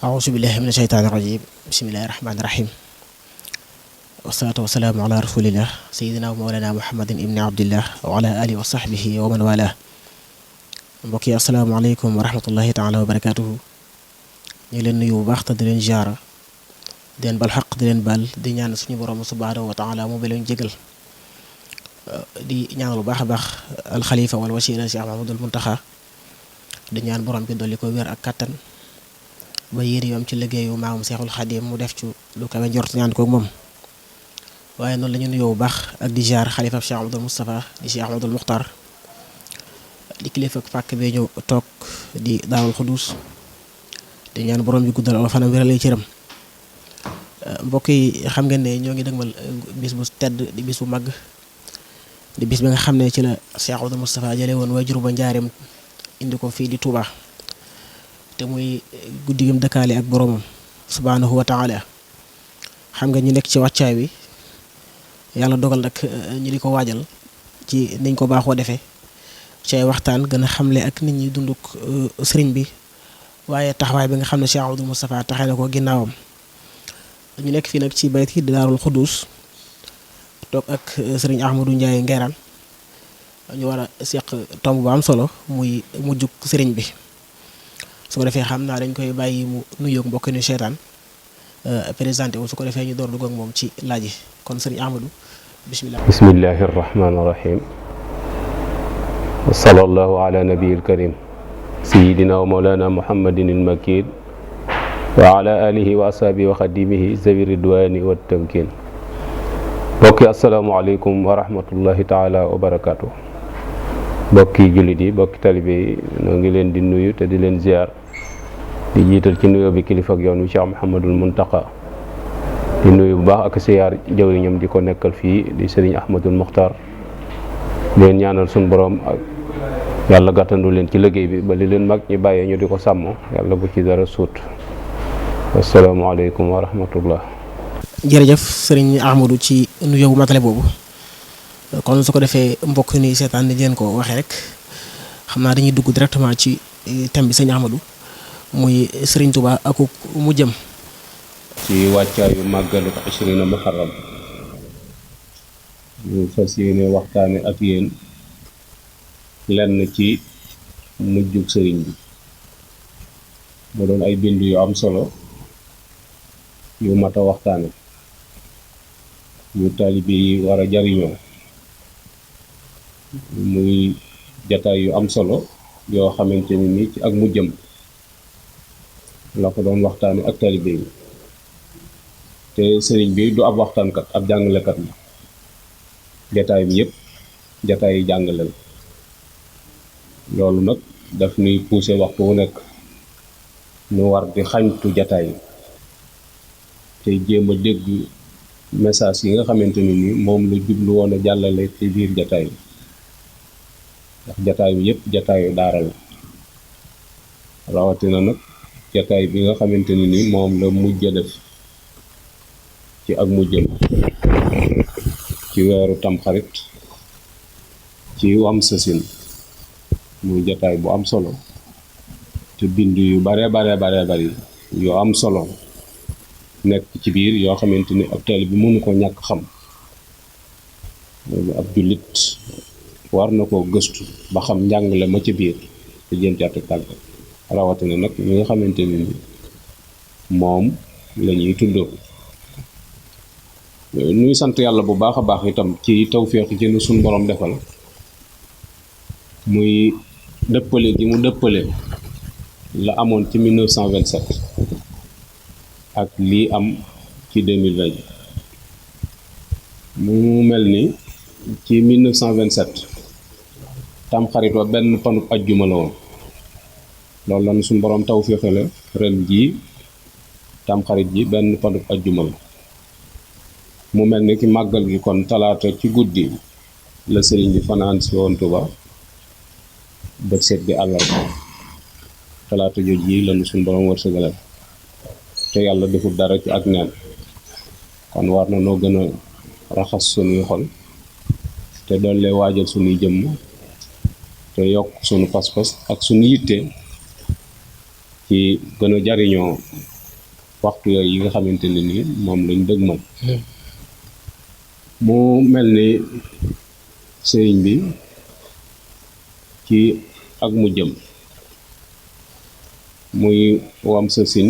أعوذ بالله من الشيطان الرجيم بسم الله الرحمن الرحيم والصلاة والسلام على رسول الله سيدنا ومولانا محمد ابن عبد الله وعلى آله وصحبه ومن والاه mbokk yi asalaamaaleykum wa rahmatullahi taala wa barakaatuhu ñu leen nuyu bu baax te di leen jaara di leen bal xaq di leen bal di ñaan suñu borom subhaanahu wa taala mu leen jégal di ñaanal bu baax a baax alxalifa wal wasila Cheikh Mahamadul Muntaxa di ñaan borom bi dolli ko wér ak kattan ba yéene yoom ci liggéeyu maamam Seexul Xadim mu def ci lu kawe njort ñaan ko moom waaye noonu la ñu nuyoo bu baax ak di jaar xalifa Cheikh Ahmadul Moustapha di Cheikh Ahmadul Muxtar di kilifa ak pàkk bee ñëw toog di Daarul Xuduus di ñaan borom bi guddal wala fanam wéralee cëram mbokk yi xam ngeen ne ñoo ngi dëgmal bis bu tedd di bis bu màgg di bis bi nga xam ne ci la Cheikh Ahmadul Moustapha jële woon waajur ba njaareem indi ko fii di Touba te muy guddi gim dëkkaale ak boromam subhaanahu wa taala xam nga ñu nekk ci wàccaay wi yàlla dogal nag ñu di ko waajal ci niñ ko baaxoo defee ci ay waxtaan gën a xamle ak nit ñi dunduk sëriñ bi waaye taxawaay bi nga xam ne Cheikh Ahmadou Moustapha taxee na ko ginnaawam ñu nekk fii nag ci bayt yi di Daarul Xuduus toog ak sëriñ Ahmadou Ndiaye Nguerane ñu war a seq tomb bu am solo muy mujjuk sëriñ bi su ko defee xam naa dañ koy bàyyi mu nuyoog mbokk ni seetaan présenté wu su ko defee ñu door dugg ak moom ci laaj yi kon sëriñ Ahmadou bismillah bismillahi rahmaani rahim wa sallallahu ala nabiyil karim sayidina wa mawlana muhammadin il makin wa ala alihi wa ashabihi wa xadimihi zawi ridwani wa tamkin mbokki asalaamualeykum wa rahmatullahi taala wa barakatuh mbokki jullit yi mbokki talibe yi noo ngi leen di nuyu te di leen ziar di jiital ci nuyoo bi kilifa ak yoon wi Cheikh Mouhamadul Muntaqa di nuyu bu baax ak siyaar jawriñam di ko nekkal fii di sëriñ Ahmadul Muxtar leen ñaanal suñu borom ak yàlla gàttandu leen ci liggéey bi ba li leen mag ñi bàyyee ñu di ko sàmm yàlla bu ci dara suut asalaamaaleykum wa rahmatullah. jërëjëf sëriñ Ahmadou ci nuyoo bu matale boobu kon su ko defee mbokk ni seetaan di leen ko waxee rek xam naa dañuy dugg directement ci thème bi sëriñ Ahmadou muy sëriñ Touba ak mu jëm ci wàccaayu màggalu ashrina muharram ñu fas yéene waxtaane ak yéen lenn ci mujjug sëriñ bi mu doon ay bind yu am solo yu mat a waxtaane yu taalibe yi war a jariñoo muy jataay yu am solo yoo xamante ni ci ak mujjam la ko doon waxtaane ak taalibe yi te sëriñ bi du ab waxtaankat ab jàngalekat la jataay bi yëpp jataay yi jàngale la loolu nag daf nuy poussé waxtu wu nekk nu war di xañtu jataay yi te jéem a dégg message yi nga xamante ni moom la jublu woon a jàllale ci biir jataay bi ndax jataay bi yëpp jataayu daara la rawatina nag jataay bi nga xamante ni moom la mujj a def ci ak mujjal ci weeru tamxarit ci wam sasin muy jataay bu am solo te bind yu bare bari yu am solo nekk ci biir yoo xamante ni ab teel bi mënu ko ñàkk xam loolu ab jullit war na koo gëstu ba xam njàngale ma ci biir te jéem ci àtte tàgg rawatina nag ñi nga xamante ni moom la ñuy tuddoo ñuy sant yàlla bu baax a baax itam ci tawféex ci nu suñ borom defal muy dëppale gi mu dëppale la amoon ci 1927 ak lii am ci 2020 mu mel ni ci 1927 tamxarit wa benn panub ajjuma la woon loolu lan suñ borom tawféexale ren jii tamxarit ji benn panub ajjuma la mu mel ni ki màggal gi kon talaata ci guddi la sëriñ bi fanaan si woon Tuuba bët seet bi àllarba talaata joj yi lañu suñ borom wërsëgalal te yàlla deful dara ci ak neen kon war na noo gën a raxas sunuy xol te doole waajal sunuy jëmm te yokk sunu pas-pas ak sunu yitte ci gën a jariñoo waxtu yooyu yi nga xamante ne nii moom lañ dëgmal mu mel ni sëriñ bi ci ak mu jëm muy wam sa sin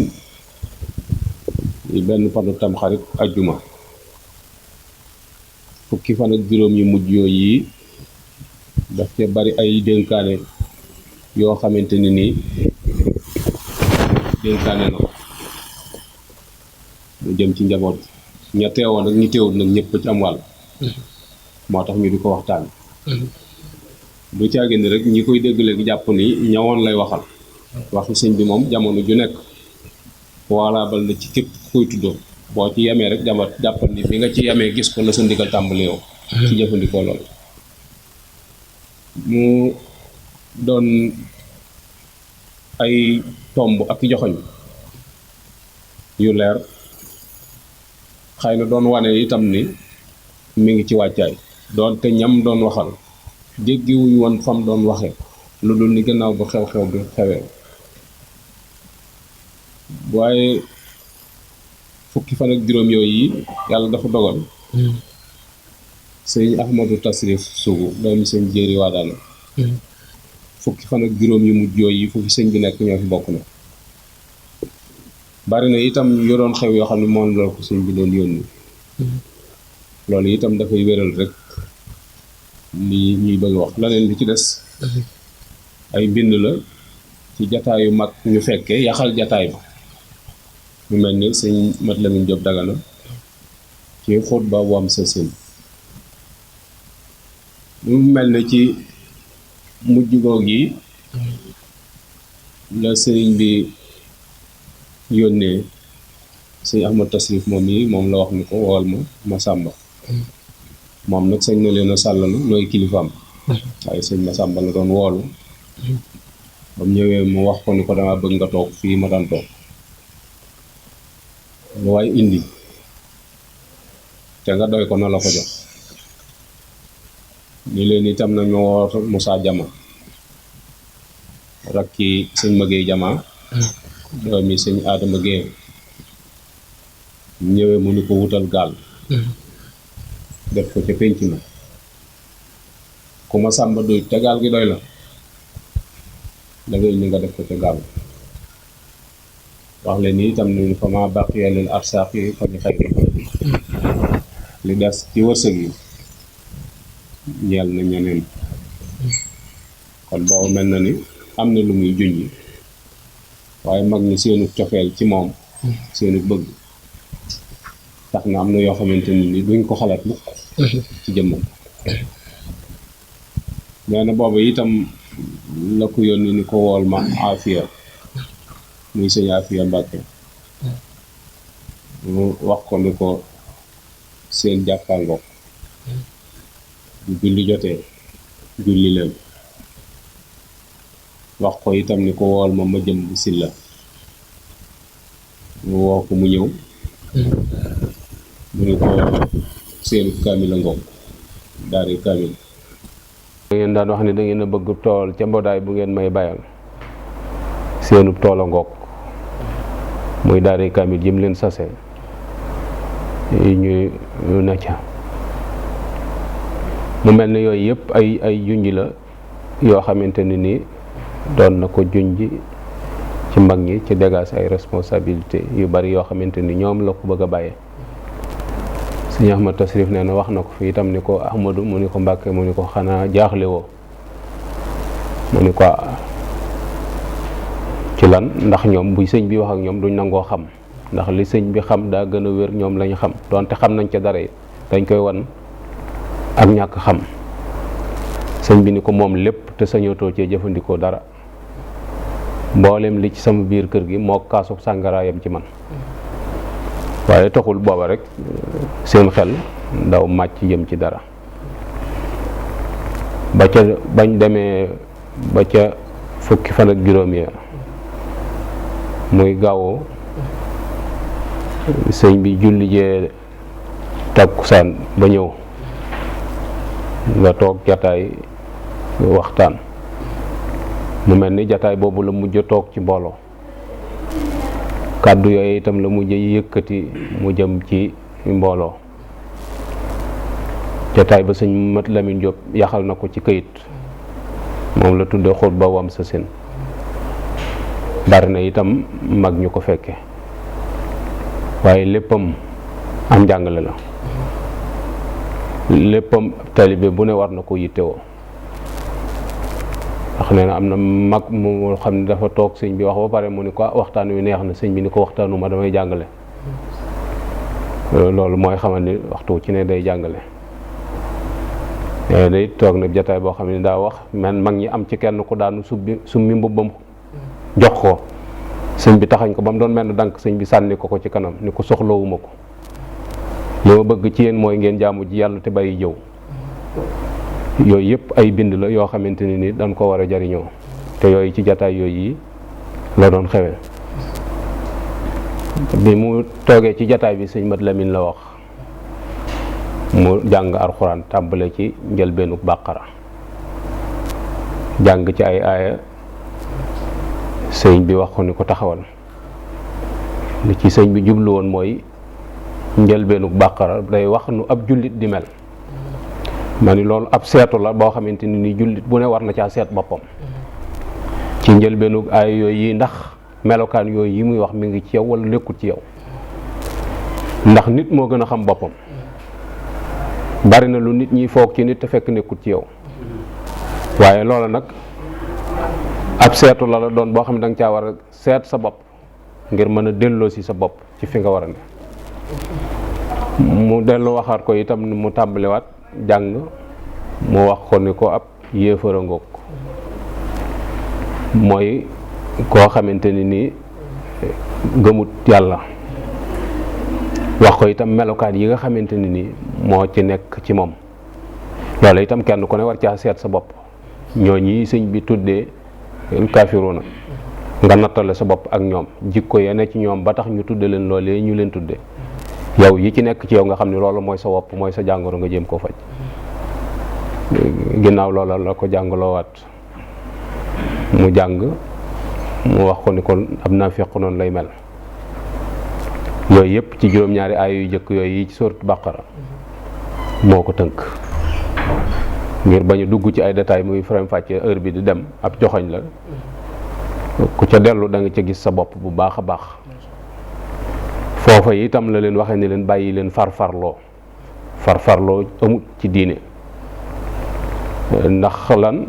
yi benn fanu tamxarit ajjuma fukki fan ak juróom yu mujj yooyu yi daf te bari ay dénkaane yoo xamante ne nii dénkaane na ko mu jëm ci njaboot ña teewoon ak ñi teewul nag ñëpp ci am wàll moo tax ñu di ko waxtaan du caagi ni rek ñi koy dégg léegi jàpp ni ñawoon lay waxal waxi sëñ bi moom jamono ju nekk walaabal na ci képp koy tuddoo boo ci yemee rek jàppal ni bi nga ci yemee gis ko la sa ndigal tàmbali yow ci jëfandikoo loolu mu doon ay tomb ak joxoñ yu leer xëy na doon wane itam ni mi ngi ci wàccaay doon te ñam doon waxal jéggiwuñ woon fam doon waxe lu dul ni gannaaw bu xew-xew bi xewee waaye fukki fan ak juróom yooyu yi yàlla dafa dogal sëñ Ahmadou Tasrif Sougou doomi sëñ Jéeri Waadaan fukki fan ak juróom yu mujj yooyu yi fu fi sëñ bi nekk ñoo fi bokk na bari na itam yu doon xew yoo xam ne moom la ko sëñ bi doon yónni loolu itam dafay wéral rek li ñuy bëgg wax leneen li ci des ay mbind la ci jataayu mag ñu fekkee yaxal jataay ba mu mel ni sëñ Mat Lamin Jóob Dagana ci xutba bu am sa sin mu mel ne ci mujj goog yi la sëriñ bi yónnee sëñ Ahmad Tasrif moom yi moom la wax ni ko wool ma Sàmba moom nag sëñ na leen a sàllanu nooy kilifaam waaye sëñ ma Sàmba la doon woolu ba mu ñëwee mu wax ko ni ko dama bëgg nga toog fii ma daan toog lu waay indi te nga doy ko na la ko jox ni leen itam nañu woo Moussa Jama rakki sëñ Magey Jama doomi sëñ Adama Gueye ñëwee mu ni ko wutal gaal def ko ca pénc ma ku ma Sàmba doy te gaal gi doy la da ngay ni nga def ko ca gaal wax leen ni itam ni fa ma baqiya lil arsaqi fa li xayri li des ci wërsëg yi ñeel na ñeneen kon boobu mel na ni am na lu muy junj waaye mag ñi seenu cofeel ci moom seenu bëgg tax na am na yoo xamante ni duñ ko xalaat mukk ci jëmmam nee na boobu itam la ko yónni ni ko wool ma Afiya muy sëñ Afiya Mbàkke mu wax ko ni ko seen jàkkaangook bu julli jotee julli leen wax ko itam ni ko wool ma jëm bu silla mu woo ko mu ñëw mu ni ko seenu kaamil a ngoog daari kaamil da ngeen daan wax ni da ngeen a bëgg tool ca mboodaay bu ngeen may bayal seenu tool a ngoog muy daari kaamil jëm leen sase yi ñu ne ca mu mel ne yooyu yëpp ay junj la yoo xamante ne ni doon na ko junj ci mag ñi ci dégage ay responsabilité yu bari yoo xamante ni ñoom la ko bëgg a bàyyee sëñ Ahmad Tasrif nee na wax na ko fi itam ni ko Ahmadu mu ni ko Mbàkke mu ni ko xanaa jaaxle woo mu ni ko ci lan ndax ñoom bu sëñ bi wax ak ñoom duñ nangoo xam ndax li sëñ bi xam daa gën a wér ñoom lañu xam donte xam nañ ca dara dañ koy wan ak ñàkk xam sëñ bi ni ko moom lépp te sañootoo cee jëfandikoo dara mboolem li ci sama biir kër gi moo kaasu sàngaraayam ci man waaye taxul booba rek seen xel ndaw màcc jëm ci dara ba ca bañ demee ba ca fukki fan ak juróom ya muy gaawu sëñ bi julli jee takkusaan ba ñëw nga toog jataay waxtaan mu mel ni jataay boobu la mujj toog ci mbooloo kàddu yooyu itam la mujj yëkkati mu jëm ci mbooloo. jotaay ba sëñ Mat Lamin Jóob yaxal na ko ci këyit moom la tudde xutba wam sa seen bari na itam mag ñu ko fekke waaye léppam am njàngale la, léppam taalibe bu ne war na ko yittewoo. wax nee na am na mag mu xam ne dafa toog sëñ bi wax ba pare mu ni ko waxtaan wi neex na, sëñ bi ni ko waxtaanuma damay jàngale. loolu mooy xamal ni waxtu ci ne day jàngale. day toog na jataay boo xam ne daa wax man mag ñi am ci kenn ku daanu summi mbubbam jox ko sëñ bi taxañ ko ba mu doon mel ne dànk sëñ bi sànni ko ci kanam ni ko soxlawuma ko, li ma bëgg ci yéen mooy ngeen jaamu ji yàlla te bàyyi jëw. yooyu yëpp ay bind la yoo xamante ne ni dañ ko war a jariñoo, te yooyu ci jataay yooyu yi la doon xewe. bi mu toogee ci jataay bi sëñ Mat Lamin la wax mu jàng alxuraan tàmbale ci njëlbeenuk bàqara, jàng ci ay aaya. sëñ bi wax ko ni ko taxawal, li ci sëñ bi jublu woon mooy njëlbeenuk bàqara day wax nu ab jullit di mel. ma ni loolu ab seetu la boo xamante ni jullit bu ne war na caa seet boppam ci njëlbeenuk aaya yooyu yi, ndax melokaan yooyu yi muy wax mi ngi ci yow wala nekkul ci yow. ndax nit moo gën a xam boppam, bari na lu nit ñi foog ci nit te fekk nekkul ci yow. waaye loola nag ab seetu la doon boo xam ne da nga caa war a seet sa bopp ngir mën a delloo si sa bopp ci fi nga war a ne. mu dellu waxaat ko itam mu tàmbaliwaat jàng, mu wax ko ni ko ab yéefara ngoog, mooy koo xamante ni nii gëmut yàlla. wax ko itam melokaan yi nga xamante ni nii moo ci nekk ci moom. loolu itam kenn ku ne war caa seet sa bopp. ñooñi sëñ bi tuddee kaafiruuna nga nattale sa bopp ak ñoom, jikko ya ne ci ñoom ba tax ñu tudde leen loolee ñu leen tudde. yow yi ci nekk ci yow nga xam ne loolu mooy sa wopp, mooy sa jàngoro, nga jéem koo faj. ginnaaw loola la ko jàngaloowaat mu jàng, mu wax ko ni kon ab naafiq noonu lay mel. yooyu yëpp ci juróom-ñaari aaya yu jëkk yooyu yi ci sourate Baqara moo ko tënk. ngir bañ a dugg ci ay détails muy faram fàcce heure bi di dem, ab joxoñ la ku ca dellu da nga ca gis sa bopp bu baax a baax. foofa itam la leen waxee ni leen bàyyi leen farfarloo amut ci diine. ndax lan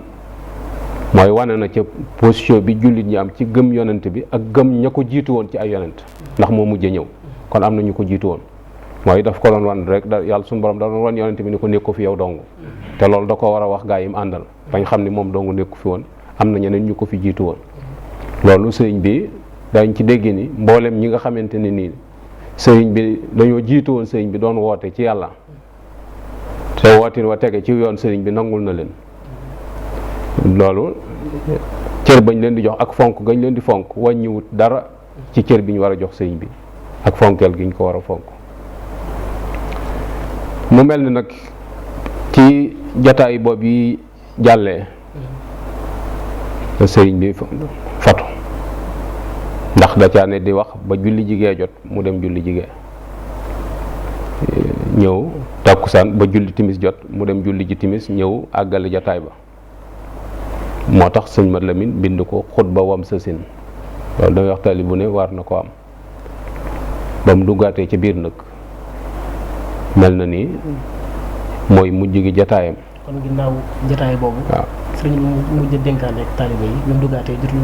mooy wane na ca position bi jullit ñi am ci gëm yonent bi ak gëm ña ko jiitu woon ci ay yonent, ndax moo mujj ñëw kon am na ñu ko jiitu woon. mooy daf ko doon wan rek yàlla suñu borom da doon wan yonent bi ni ko nekku fi yow dong, te loolu da ko war a wax gaa yi mu àndal bañ xam ni moom dong nekku fi woon, am na ñeneen ñu ko fi jiitu woon. loolu sëriñ bi dañ ci dégg ni mboolem ñi nga xamante ne nii sëriñ bi dañoo jiitu woon sëriñ bi doon woote ci yàlla, te wootin wa tege ci yoon sëriñ bi nangul na leen. loolu cër bañ leen di jox ak fonk gañ leen di fonk wàññiwut dara ci cër bi ñu war a jox sëriñ bi ak fonkeel gi ñu ko war a fonk. mu mel ni nag ci jataay boobu yi jàllee sëriñ bi fatu, ndax da caa ne di wax ba julli jigee jot mu dem julli jigee, ñëw takkusaan ba julli timis jot mu dem julli ji timis ñëw àggale jataay ba. moo tax sëñ Mat Lamin bind ko xutba wam sa sin. loolu dangay wax taali bu ne war na ko am. ba mu duggaatee ci biir nag mel na ni mooy mujj gi jataayam. kon ginnaaw jataay boobu. waaw sëriñ bi mu mujj dénkaane ak taalibe yi bi mu duggaatee jotul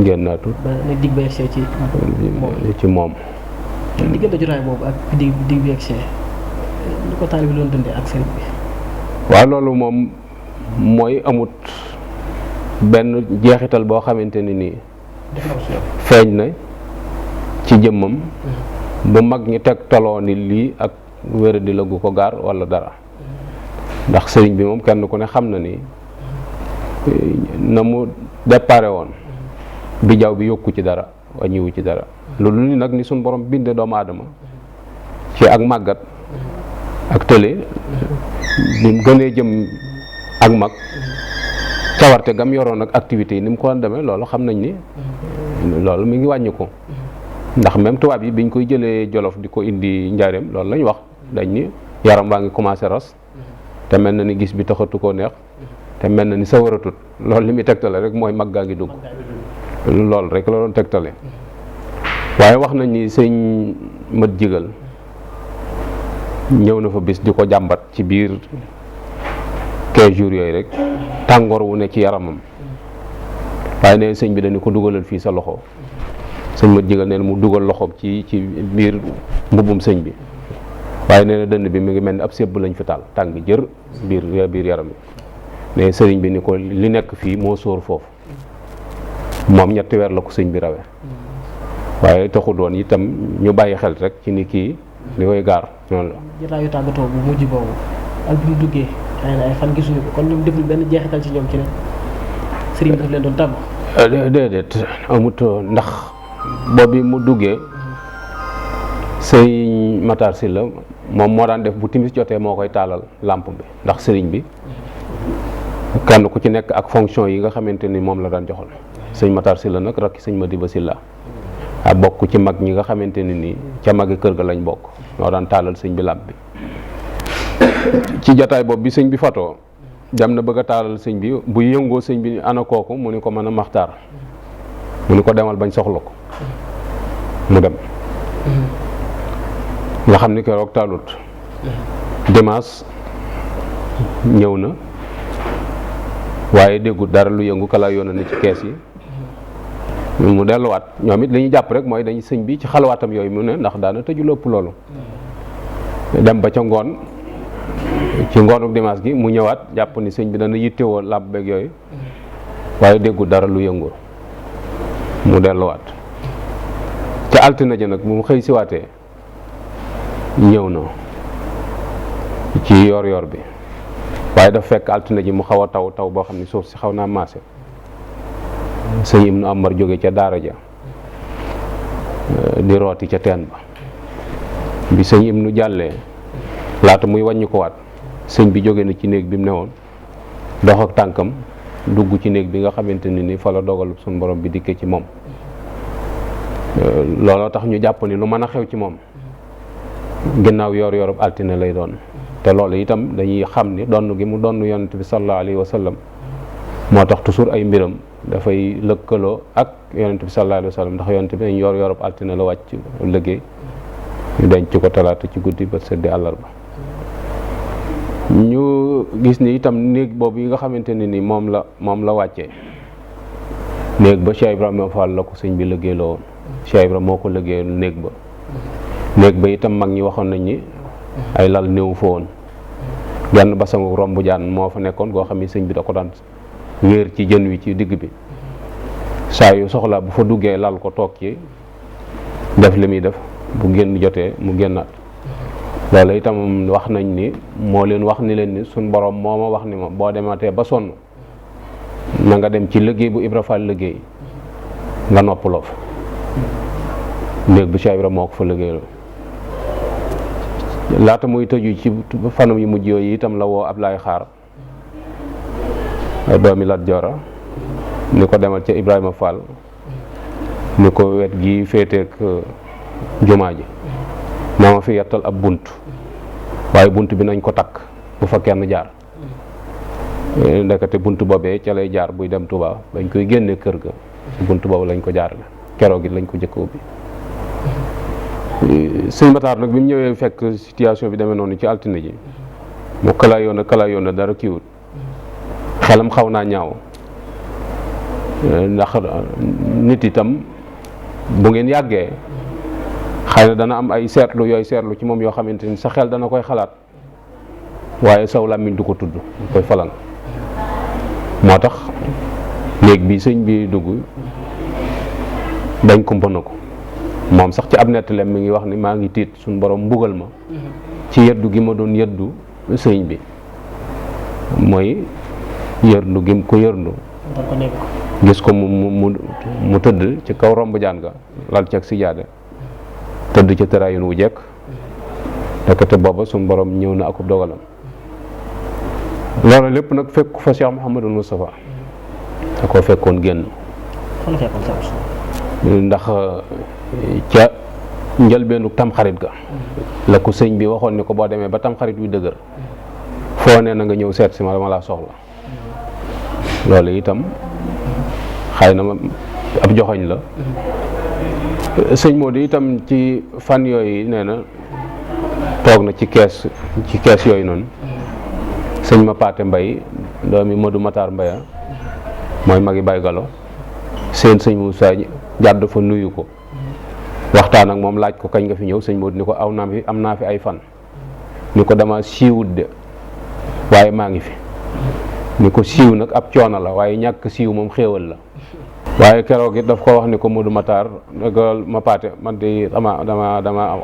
génnaatul ba ne dig ba yegsee ci moom. diggante jotaay boobu ak dig bi yegsee lu ko taalibe bi doon dundee ak sëriñ bi. waaw loolu moom mooy amut benn jeexital boo xamante ni nii feeñ na ci jëmmam bu mag ñi teg taloo ni lii ak wéradi la gu ko gaar wala dara. ndax sëriñ bi moom kenn ku ne xam na ni na mu déparé woon bijaaw bi yokku ci dara wàññiwu ci dara. loolu ni nag ni suñ borom binde doomu aadama ci ak màggat ak tële bi mu gënee jëm ak mag cawarte gam yoroon ak activités yi ni mu ko demee loolu xam nañ ni loolu mi ngi wàññi ko ndax même tubaab yi biñ koy jëlee Jolof di ko indi Njaareem loolu lañ wax, dañ ni yaram waa ngi commencé ras te mel na ni gis bi taxatu koo neex te mel na ni sawaratut. loolu li muy tegtale rek mooy mag gaa ngi dugg, loolu rek la doon tegtale. waaye wax nañ ni sëñ mat jigal ñëw na fa bis di ko jàmbat ci biir 15 jours yooyu rek tàngoor wu ne ci yaramam, waaye ne sëñ bi dañu ko dugalal fii sa loxo. sëñ mat jigal nee na mu dugal loxoom ci biir mbubbum sëñ bi, waaye nee na dënn bi mi ngi mel ni ab sébb lañ fi taal tàng jër biir yaram bi. ne sëriñ bi ni ko li nekk fii moo sóor foofu. moom 3 weer la ko sëñ bi rawee, waaye taxu doon itam ñu bàyyi xel rek ci ni kii li koy gaar noonu la. jotaayu tàggatoo bu mujj boobu ak bi mu duggee xëy na ay fan gisuñu ko, kon ñoom deful benn jeexital ci ñoom ci ne sëriñ bi daf leen doon tàggu. déedéet amut, ndax boobu mu duggee sëñ Matar Sylla moom moo daan def bu timis jotee moo koy taalal làmp bi, ndax sëriñ bi kenn ku ci nekk ak fonction yi nga xamante ni moom la daan joxal. sëñ Matar Sylla nag rakki sëñ Madiba Sylla a bokk ci mag ñi nga xamante ni nii ca magi kër ga lañ bokk, ñoo daan taalal sëñ bi làmp bi. ci jataay boobu bi sëñ bi fatoo dem na bëgg a taalal sëñ bi, bu yëngoo sëñ bi ana kooku mu ni ko mën a maxtaar, mu ni ko demal bañ soxla ko mu dem. nga xam ni keroog taalut. dimanche ñëw na waaye déggut dara lu yëngu kala yoona ni ci kees yi mu delluwaat. ñoom it li ñu jàpp rek mooy dañu sëñ bi ci xalawaatam yooyu mu ne ndax daana tëju lépp loolu. dem ba ca ngoon ci ngoonu dimanche gi mu ñëwaat jàpp ni sëñ bi dana yittewoo làmp beeg yooyu waaye déggut dara lu yëngu mu delluwaat. ca altine ji nag mu xëy siwaatee ñëw na ci yor bi, waaye dafa fekk altine ji mu xaw a taw boo xam ne suuf si xaw naa maase. sëñ Ibnu Amar jóge ca daara ja di rooti ca teen ba, bi sëñ Ibnu jàllee laata muy wàññi ko waat sëñ bi jóge na ci néeg bi mu newoon dox ak tànkam dugg ci néeg bi nga xamante ni fa la dogal suñu borom bi dikkee ci moom. looloo tax ñu jàpp ni lu mën a xew ci moom ginnaaw yorub altine lay doon. te loolu itam dañuy xam ni donn gi mu donn yonent bi sallallahu alayhi wa sallam moo tax toujours ay mbiram dafay lëkkaloo ak yonent bi sallallahu alayhi wa sallam, ndax yonent bi dañ yorub altine la wàcc liggéey ñu denc ko talaata ci guddi ba seddi àllarba. ñu gis ni itam néeg boobu yi nga xamante ne ni moom la wàccee néeg ba Cheikh Ibrahima Fall la ko sëñ bi liggéey la woon. Cheikh Ibrahima moo ko liggéey néeg ba itam mag ñi waxoon nañ ni ay lal néew fa woon. genn basangu romb jaan moo fa nekkoon goo xam ni sëñ bi da ko daan wéer ci jën wi ci digg bi, saa yu soxla bu fa duggee lal ko toog ci def li muy def, bu génn jotee mu génnaat. loolu itam wax nañ ni moo leen wax ni leen ni suñ borom moo ma wax ni ma boo dematee ba sonn na nga dem ci liggéey bu Ibra Fall liggéey nga noppaloo fa. néeg bu Cheikh Ibra moo ko fa liggéeyaloo. laata muy tëju ci fanam yu mujj yooyu itam la woo Ablaye Xaar doomi Lat Joora ni ko demal ca Ibrahima Fall ni ko wet gi féeteek jumaa ji moo ma fi yettal ab bunt, waaye bunt bi nañ ko takk bu fa kenn jaar. ndekete bunt boobee ca lay jaar buy dem Touba bañ koy génne kër ga bunt boobu lañ ko jaarale, keroog it lañ ko jëkk ubbi. sëñ Matar nag bi mu ñëwee fekk situation bi demee noonu ci altine ji mu kala yoon dara kiiwut, xelam xaw naa ñaaw, ndax nit itam bu ngeen yàggee xëy na dana am ay seetlu ci moom yoo xamante ni sa xel dana koy xalaat waaye saw làmmiñ du ko tudd, du koy falang. moo tax néeg bi sëñ bi dugg dañ kumpa na ko moom sax ci ab nettalem mi ngi wax ni maa ngi tiit suñu borom mbugal ma ci yeddu gi ma doon yeddu sëñ bi, mooy yërndu gi ko yërndu gis ko mu tëdd ci kaw romb jaan ga lal ci ak sijaade tëdd ca tëraayin wu jekk ndekete booba suñu borom ñëw na akub dogalam. loolu lépp nag fekk fa Cheikh Mouhamadul Moustapha da koo fekkoon génn. ndax ca njëlbeenu tamxarit ga la ko sëñ bi waxoon ni ko boo demee ba tamxarit wi dëgër foo ne na nga ñëw seet si ma dama laa soxla. loolu itam xëy na ab joxoñ la. sëñ Modou itam ci fan yooyu nee na toog na ci kees yooyu noonu sëñ ma paate mbay doomi Modou Matar Mbaya mooy magi Baye Gallo seen sëñ Moussa jàdd fa nuyu ko waxtaan ak moom laaj ko kañ nga fi ñëw sëñ Modou ni ko am naa fi ay fan ni ko dama siiwut de waaye maa ngi fi ni ko siiw nag ab coono la waaye ñàkk siiw moom xéewal la. waaye keroog it daf ko wax ni ko Modou Matar ma paate man de dama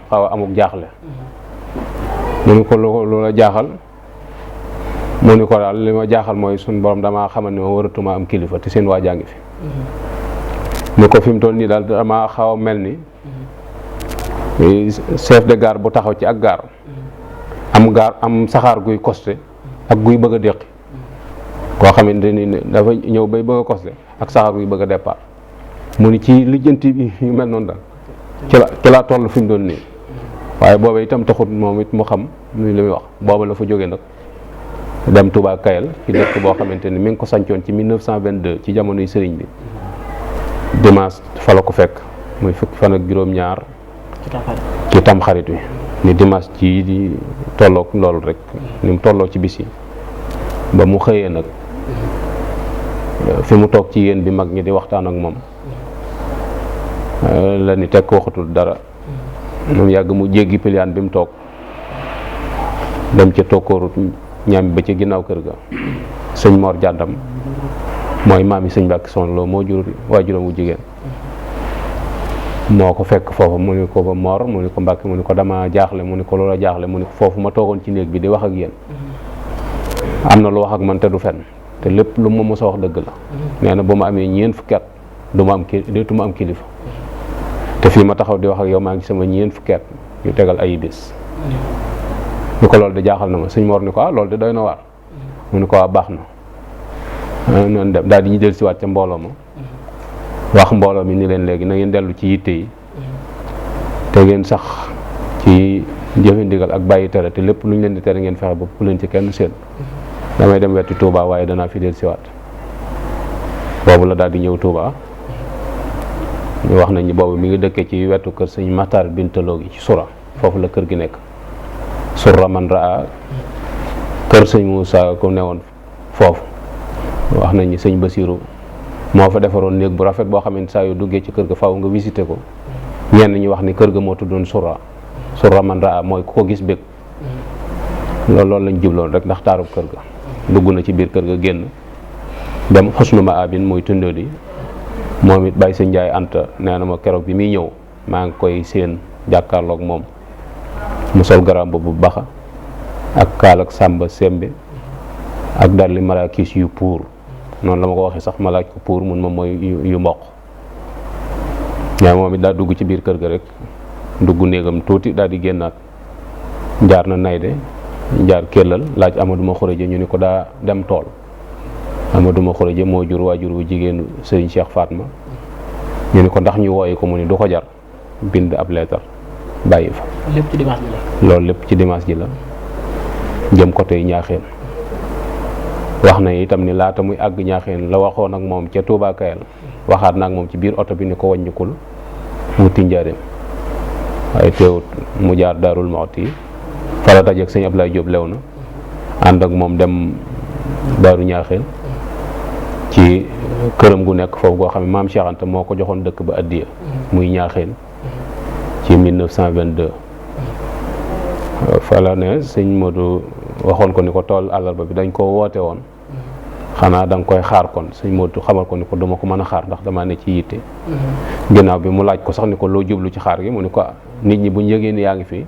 xaw a amuk jaaxle mu ni ko lu la jaaxal mu ni ko daal li ma jaaxal mooy suñ borom damaa xamal ni ma waratuma am kilifa te seen waa jaa ngi fi ni ko fi mu toll nii daal dama xaw a mel ni chef de gare bu taxaw ci ak gaar am saxaar guy costé ak guy bëgg a déqi koo xamante ni dafa ñëw bay bëgg a costé ak saxaar guy bëgg a départ mu ni ci lijjanti bi yu mel noonu daal ci laa toll fi mu doon nii waaye booba itam taxut moom it mu xam muy li muy wax booba la fa jógee nag dem Touba Kayel ci dëkk boo xamante ni mi ngi ko sancoon ci 1922 ci jamonoy sëriñ bi dimanche fa la ko fekk muy fukki fan ak juróom-ñaar ci tamxarit wi ni dimanche ci di tolloog loolu rek ni mu tolloo ci bis yi ba mu xëyee nag fi mu toog ci yéen bi mag ñi di waxtaan ak moom la ni tekk waxatul dara moom yàgg mu jéggi piliyaan bi mu toog dem ca tokkooru ñaami ba ci ginnaaw kër ga sëñ Mor Jàndam mooy maam yi sëñ Mbàkke Soxna Lo moo jur waajuram wu jigéen moo ko fekk foofu mu ni ko ba Mor mu ni ko Mbàkke mu ni ko dama jaaxle mu ni ko loola jaaxle mu ni ko foofu ma toogoon ci néeg bi di wax ak yéen am na lu wax ak man te du fen te lépp lu ma mos a wax dëgg la nee na ba ma amee ñeent fukki at dootuma am kilifa te fii ma taxaw di wax ak yow maa ngi sama ñeent fukki at yu tegal ay bés ni ko loolu de jaaxal na ma sëñ Mor ni ko loolu de doy na waar mu ni ko baax na noonu dem daal di ñu del siwaat ca mbooloo ma wax mbooloo mi ni leen léegi na ngeen dellu ci yitte yi te ngeen sax ci jëfe ndigal ak bàyyi tere te lépp lu ñu leen di tere ngeen fexe ba bu leen ci kenn seen damay dem wetu Touba waaye danaa fi del siwaat boobu la daal di ñëw Touba ñu wax nañ ni boobu mi ngi dëkkee ci wetu kër sëñ Matar Bintaloo gi ci Sura foofu la kër gi nekk Sura man raa kër sëñ Moussa ko newoon foofu wax nañ ni sëñ Basiru moo fa defaroon néeg bu rafet boo xamante saa yu duggee ci kër ga faaw nga visité ko ñenn ñi wax ni kër ga moo tuddoon Sura man raa mooy ku ko gis bëgg loolu lañ jubloon rek ndax taarub kër ga dugg na ci biir kër ga génn dem xusnu ma abin mooy tundoo di moom it bàyyi sëñ Njaay Anta nee na ma keroog bi muy ñëw maa ngi koy séen jàkkaarloog moom mu sol garam bu baxa ak kaal ak sàmba sembe ak dalli marakis yu puur noonu la ma ko waxee sax ma laaj ko puur mun ma mooy yu mboq waaye moom it daa dugg ci biir kër ga rek dugg néegam tuuti daal di génnaat jaar na nayde jaar kellal laaj Amadou ma Xureje ñu ni ko daa dem tool Amadou ma Xureje moo jur waajur bu jigéenu sëriñ Cheikh Fatma ñu ni ko ndax ñu wooyi ko mu ni du ko jar bind ab leetar bàyyi fa lépp ci dimanche ji la loolu lépp ci dimanche ji la jëm côté Ñaaxeen wax na itam ni laata muy àgg Ñaaxeen la waxoon ak moom ca Touba Kayel waxaat na ak moom ci biir oto bi ni ko wàññikul wuti njaareem waaye teewut mu jaar Daarul Muxti fa la dajeek sëñ Ablaye Diop lew na ànd ak moom dem Daaru Ñaaxeen ci këram gu nekk foofu goo xam ne maam Cheikh Anta moo ko joxoon dëkk ba addiya muy Ñaaxeen ci 1922 fa la ne sëñ Modou waxoon ko ni ko tool àllarba bi dañ ko woote woon xanaa da nga koy xaar kon sëñ Modou xamal ko ni ko duma ko mën a xaar ndax damaa ne ci yitte ginnaaw bi mu laaj ko sax ni ko loo jublu ci xaar gi mu ni ko nit ñi buñ yëgee ni yaa ngi fi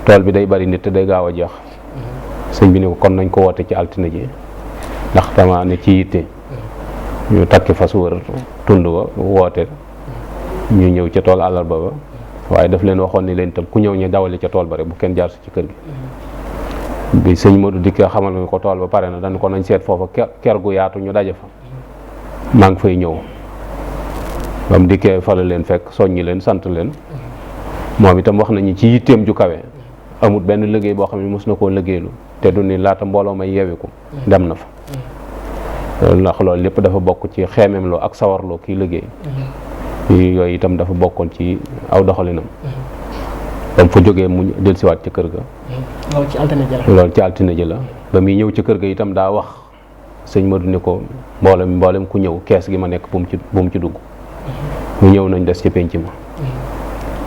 tool bi day bari nit te day gaaw a jeex sëñ bi ni ko kon nañ ko woote ci altine ji ndax damaa ne ci yitte ñu takki fas wër tund wa woote ñu ñëw ca tool àllarba ba waaye daf leen waxoon ni leen itam ku ñëw ñu dawale ca tool ba rek bu kenn jaar si ci kër gi bi sëñ Modou dikkee xamal nga ko tool ba pare na dañ ko nañ seet foofa ker gu yaatu ñu daje fa maa ngi fay ñëw ba mu dikkee fa la leen fekk soññi leen sant leen moom itam wax nañu ci yitteem ju kawe amut benn liggéey boo xam ne mos na koo liggéeylu te du ni laata mbooloo may yeewiku dem na fa ndax loolu lépp dafa bokk ci xeemeemloo ak sawarloo kii liggéey yooyu itam dafa bokkoon ci aw doxalinam ba mu fa jógee mu dellusiwaat ci kër ga loolu ci altine ji la ba muy ñëw ci kër ga itam daa wax sëñ Modou ni ko mboolem ku ñëw kees gi ma nekk bu mu ci dugg mu ñëw nañ des ci penc ma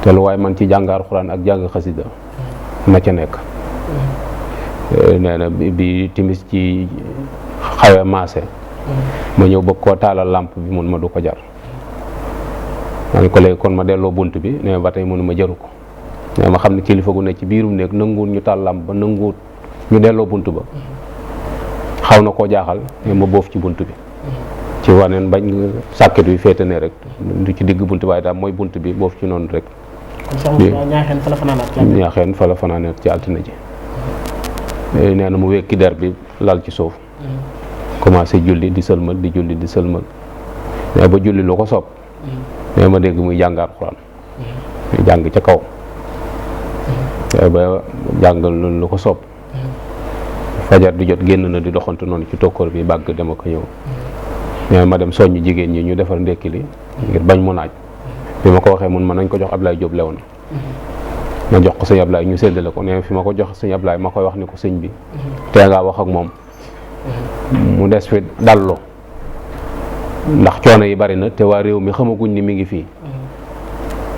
te lu waaye man ci jàng alxuraan ak jàng xasida na ca nekk nee na bi timis ci xawe maase ma ñëw bëgg koo taalal làmp bi mun ma du ko jar ma ne ko léegi kon ma delloo bunt bi ne ba tey mënu ma jaru ko mais ma xam ne kilifa gu ne ci biirum néeg nanguwut ñu taal làmp ba nanguwut ñu delloo bunt ba xaw na koo jaaxal mais ma boof ci bunt bi ci waneen bañ sàkket wi féete ne rek du ci digg bunt waaye daal mooy bunt bi boof ci noonu rek ñaaxeen fa la fanaanaat ci altine ji nee na mu wekki der bi lal ci suuf commencé julli di sëlmal di julli di sëlmal mais ba julli lu ko soob mais ma dégg muy jàng alxuraan muy jàng ca kaw ba jàng lu ko soob fajar di jot génn na di doxantu noonu ci tokkoor bi bàgg dama ko ñëw mais ma dem soññ jigéen ñi ñu defar ndekki li ngir bañ mu naaj bi ma ko waxee mun ma nañ ko jox Ablaye Diop lewoon ma jox ko sëñ Ablaye ñu séddale ko ne fi ma ko jox sëñ Ablaye ma koy wax ni ko sëñ bi tee ngaa wax ak moom mu des fi dallu ndax coono yi bari na te waa réew mi xamaguñ ni mi ngi fii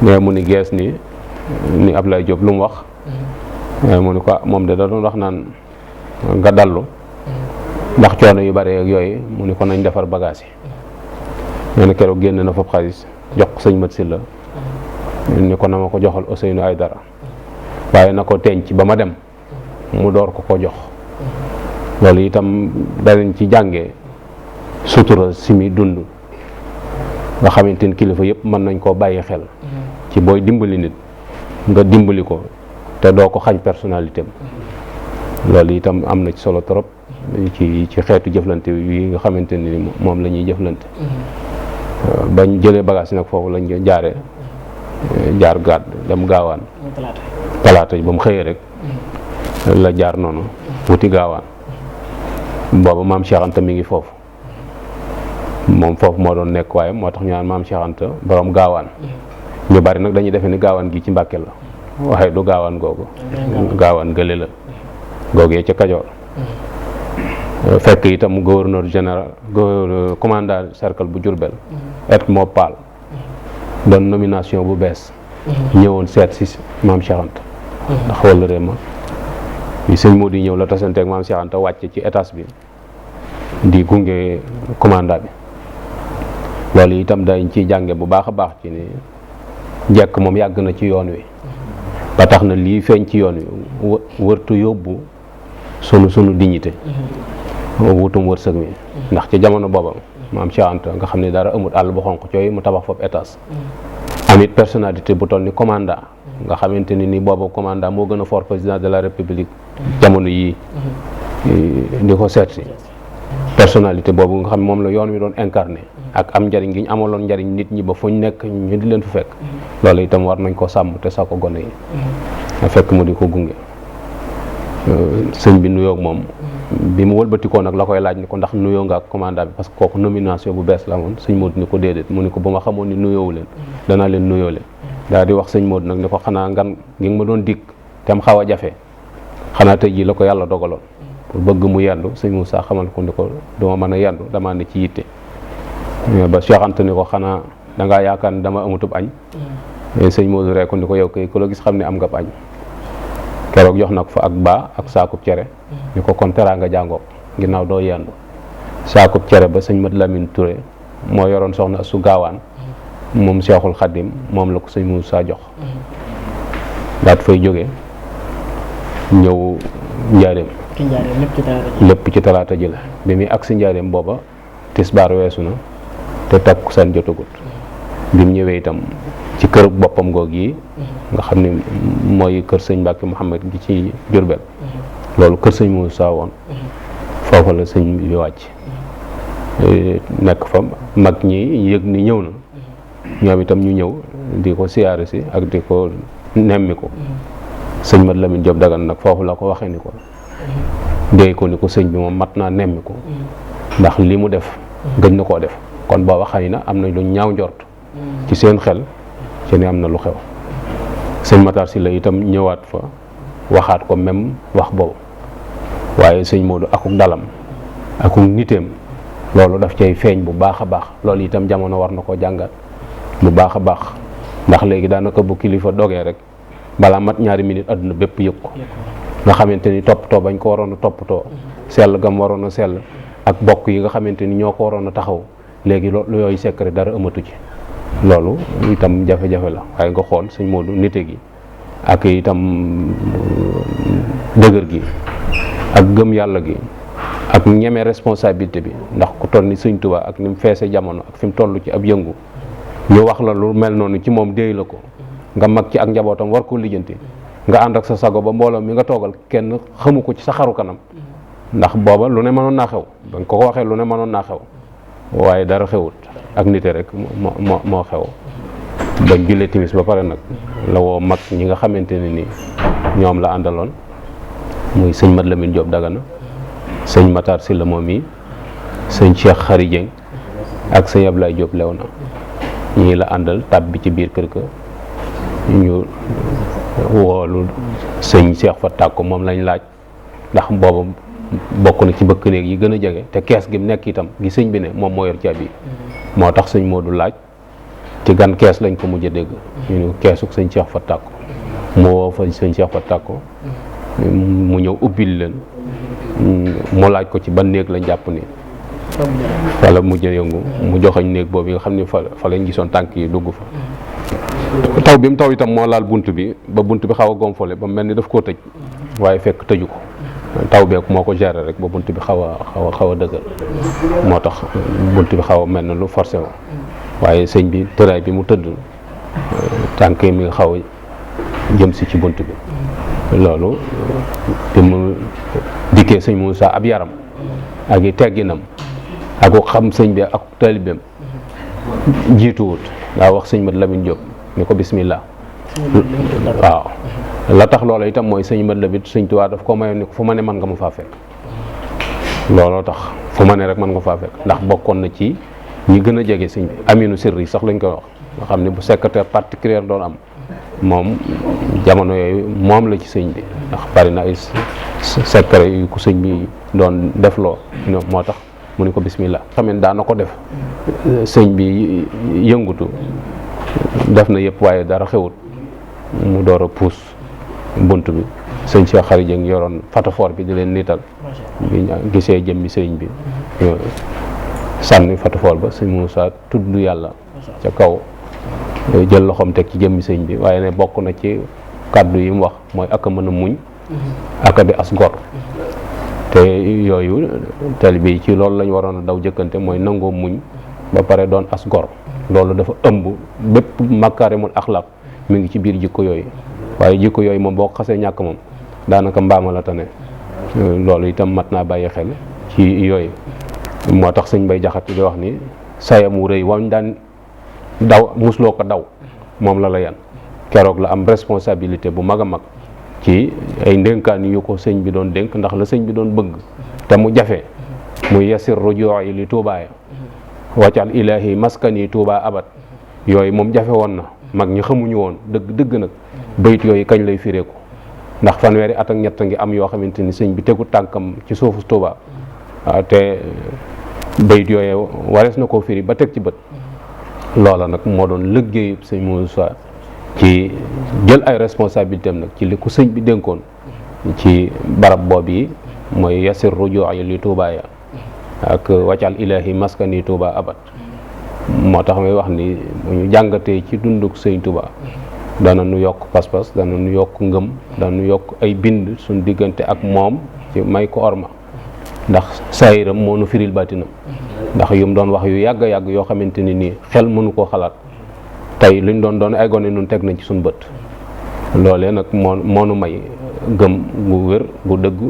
mais mu ni gees ni Ablaye Diop lu mu wax mu ni ko moom de da doon wax naan nga dallu ndax coono yu bari ak yooyu mu ni ko nañ defar bagage yi nee na keroog génn na foofu xaalis jox ko sëñ Mat Silla ni ko na ma ko joxal Ousseynou Aïdara waaye na ko tenc ba ma dem mu door ko jox loolu itam danañ ci jàngee sutura si mi dund nga xamante ni kilifa yëpp mën nañ koo bàyyi xel ci booy dimbali nit nga dimbali ko te doo ko xañ personnalité am loolu itam am na ci solo trop ci xeetu jëflante yi nga xamante ni moom la ñuy jëflante bañ jëlee bagage yi nag foofu lañ jaar gàdd dem gaawaan talaata ba mu xëyee rek la jaar noonu wuti gaawaan booba maam Cheikh Anta mi ngi foofu moom foofu moo doon nekk waaye moo tax ñu naan maam Cheikh Anta borom gaawaan ñu bari nag dañuy defe ni gaawaan gi ci Mbàkke la waaye du gaawaan googu gaawaan gële la googee ca Kajoor fekk itam gouverneur général commandant cercle bu Diourbel et moo paal doon nomination bu bees ñëwoon seet si maam Cheikh Anta ndax wala réema bi sëñ Modou ñëw la tasanteeg maam Cheikh Anta wàcc ci étage bi di gunge commandant bi loolu itam dañ ciy jànge bu baax a baax ci ni njëkk moom yàgg na ci yoon wi ba tax na lii feeñ ci yoon wi wërtu yóbbu sunu dignité wutum wërsëg mi ndax ci jamono boobam maam Cheikh Anta nga xam ne dara amut àll bu xonq cooy mu tabax foofu étage amit personnalité bu toll ni commandant nga xamante ni booba commandant moo gën a fort président de la république jamono yii di ko seet si personnalité boobu nga xam ne moom la yoon wi doon incarné ak am njariñ gi ñu amaloon njariñ nit ñi ba fu ñu nekk ñu di leen fu fekk loolu itam war nañ ko sàmm te sa ko gone yi nga fekk mu di ko gunge sëñ bi nuyoo ak moom bi mu wëlbatikoo nag la koy laaj ni ko ndax nuyoo nga ak commandant bi parce que kooku nomination bu bees la woon sëñ Modou ni ko déedéet mu ni ko ba ma xamoon ni nuyoowu leen danaa leen nuyoo leen daal di wax sëñ Modou nag ni ko xanaa ngan gi nga ma doon dikk te mu xaw a jafe xanaa tey jii la ko yàlla dogaloon pour bëgg mu yendu sëñ Moussa xamal ko ni ko duma mën a yendu damaa ne ci yitte ba Cheikh Anta ni ko xanaa dangaa yaakaar ni dama amutub añ mais sëñ Modou rek ko ni ko yow kay ku la gis xam ne am nga añ keroog jox na ko fa ak baa ak saakub cere ni ko kon teraanga jàngoo ginnaaw doo yendu saakub cere ba sëñ Mat Lamine Touré moo yoroon soxna su gaawaan moom Cheikhul Khadim moom la ko sëñ Moussa jox daat fay jógee ñëw njaareem lépp ci talaata ji la bi muy agsi njaareem booba tisbaar weesu na te takkusaan jotagut bi mu ñëwee itam ci kër boppam goog yi nga xam ne mooy kër sëñ Mbàkke Mouhamed gi ci Diourbel loolu kër sëñ Moussa woon foofa la sëñ bi wàcc nekk fa mag ñi yëg ni ñëw na ñoom itam ñu ñëw di ko siyaare si ak di ko nemmi ko sëñ Mat Lamin Jóob Dagana nag foofu la ko waxee ni ko déy ko ni ko sëñ bi moom mat naa nemmi ko ndax li mu def gëj na koo def kon booba xëy na am na lu ñaaw njort ci seen xel ci ne am na lu xew sëñ Matar Sylla itam ñëwaat fa waxaat ko même wax boobu waaye sëñ Modou akuk dalam akuk niteem loolu daf cay feeñ bu baax a baax loolu itam jamono war na koo jàngat bu baax a baax ndax léegi daanaka bu kilifa dogee rek balaa mat ñaari minute àdduna bépp yëg ko nga xamante ni toppatoo bañ ko waroon a toppatoo sell gam waroon a sell ak bokk yi nga xamante ni ñoo ko waroon a taxaw léegi loolu yooyu secret dara ëmatu ci loolu itam jafe-jafe la waaye nga xool sëñ Modou nite gi ak itam dëgër gi ak gëm yàlla gi ak ñeme responsabilité bi ndax ku toll ni sëñ Tuubaa ak ni mu feese jamono ak fi mu toll ci ab yëngu ñu wax la lu mel noonu ci moom déy la ko nga mag ci ak njabootam war ko lijjanti nga ànd ak sa sago ba mbooloo mi nga toogal kenn xamu ko ci sa xaru kanam ndax booba lu ne mënoon naa xew ba nga ko waxee lu ne mënoon naa xew waaye dara xewut ak nite rek moo xew bañ jullee timis ba pare nag la woo mag ñi nga xamante ne ni ñoom la àndaloon muy sëñ Mat Lamin Jóob Dagana sëñ Matar Sylla moom yi sëñ Cheikh Khary Dieng ak sëñ Ablaye Diop Léona ñii la àndal tàbbi ci biir kër ga ñu woolu sëñ Cheikh fa tàkko moom lañ laaj ndax booba bokk na ci bëkk néeg yi gën a jege te kees gi mu nekk itam gi sëñ bi ne moom moo yor caabi moo tax sëñ Modou laaj ci gan kees lañ ko mujj a dégg ñu ne keesuk sëñ Cheikh fa tàkko mu woo fa sëñ Cheikh fa tàkko mu ñëw ubbil leen mu laaj ko ci ban néeg lañ jàpp ni fa la mujj a yëngu mu joxañ néeg boobu yi nga xam ne fa lañ gisoon tànk yi dugg fa taw bi mu taw itam moo laal bunt bi ba bunt bi xaw a gonflé ba mel ni daf koo tëj waaye fekk tëju ko taw beeku moo ko géré rek ba bunt bi xaw a dëgër moo tax bunt bi xaw a mel na lu forcé wu waaye sëñ bi tëraay bi mu tëdd tànk yi mi nga xaw a jëm si ci bunt bi loolu bi mu dikkee sëñ Moussa ab yaram ak i tegginam ak xam sëñ bi ak taalibeem jiituwut daa wax sëñ Mat Lamin Jóob ni ko bismillah waaw la tax loola itam mooy sëñ Mat Lamin sëñ Tuubaa daf ko mayoon ni ko fu ma ne mën nga mu faa fekk looloo tax fu ma ne rek mën nga faa fekk ndax bokkoon na ci ñi gën a jege sëñ bi aminu sirri sax lañ koy wax nga xam ne bu secrétaire particulier doon am moom jamono yooyu moom la ci sëñ bi ndax bari na ay secret yu ko sëñ bi doon defloo moo tax mu ni ko bismillah xam ne daana ko def sëñ bi yëngutu def na yëpp waaye dara xewut mu door a puus bunt bi sëñ Cheikh Khary Dieng yoroon fatafoor bi di leen niital bi gisee jëmmi sëñ bi sànni fatafoor ba sëñ Moussa tudd yàlla ca kaw jël loxoom teg ci jëmmi sëñ bi waaye ne bokk na ci kàddu yi mu wax mooy aka mën a muñ aka di as gor te yooyu taalibe yi ci loolu lañ waroon a daw jëkkante mooy nangoo muñ ba pare doon as gor loolu dafa ëmb bépp makaarimul axlaaq mi ngi ci biir jikko yooyu waaye jikko yooyu moom boo ko xasee ñàkk moom daanaka mbaama la tane loolu itam mat naa bàyyi xel ci yooyu moo tax sëñ Bay Jaxate di wax ni sayam wu rëy wañ daan daw musloo ko daw moom la yan keroog la am responsabilité bu mag a mag ci ay ndénkaan yu ko sëñ bi doon dénk ndax la sëñ bi doon bëgg te mu jafe muy yasir rujooyi li tuubaaya waccal ilaahi maskani tuubaa abat yooyu moom jafe woon na mag ñi xamuñu woon dëgg nag bayit yooyu kañ lay fireeku ndax fanweeri at ak ñett ngi am yoo xamante ni sëñ bi tegu tànkam ci suufu Tuubaa te bayit yooyu warees na koo firi ba teg ci bët loola nag moo doon liggéeyu sëñ Moussa ci jël ay responsabilité am nag ci li ko sëñ bi dénkoon ci barab boobu yi mooy yasir rujuu li tuubaaya ak waccal ilaahi maskani tuuba abat moo tax may wax ni bu ñu jàngatee ci dunduk sëñ Tuubaa dana nu yokk pas-pas dana nu yokk ngëm dana nu yokk ay bind suñ diggante ak moom ci may ko orma ndax saayiram moo nu firil baatinam ndax yu mu doon wax yu yàgg yoo xamante ni nii xel mënu koo xalaat tey luñ doon ay gone nun teg nañ ci suñ bët loolee nag moo nu may gëm gu wér gu dëgg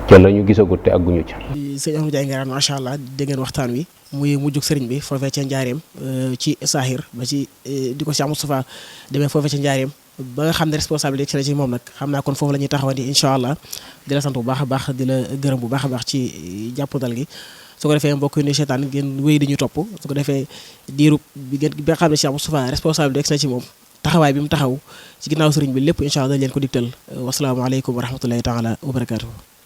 ca la ñu gisagut te agguñu ca. sëñ Ahmadou Ndiaye Nguerane macha allah dégg ngeen waxtaan wi muy mujjug sëriñ bi foofee ca njaareem ci Sahir ba ci di ko Cheikh Moustapha demee foofee ca njaareem ba nga xam ne responsabilité ci la ci moom nag xam naa kon foofu la ñuy taxawandi incha allah di la sant bu baax a baax di la gërëm bu baax a baax ci jàppandal gi. su ko defee mbokk yi nuy seetaan ngeen wéy di ñu topp su ko defee diirub bi nga xam ne Cheikh Moustapha responsabilité ci la ci moom taxawaay bi mu taxaw ci ginnaaw sëriñ bi lépp incha allah dañ leen ko digtal wasalaamaaleykum wa rahmatullahi taala wa barakaatu.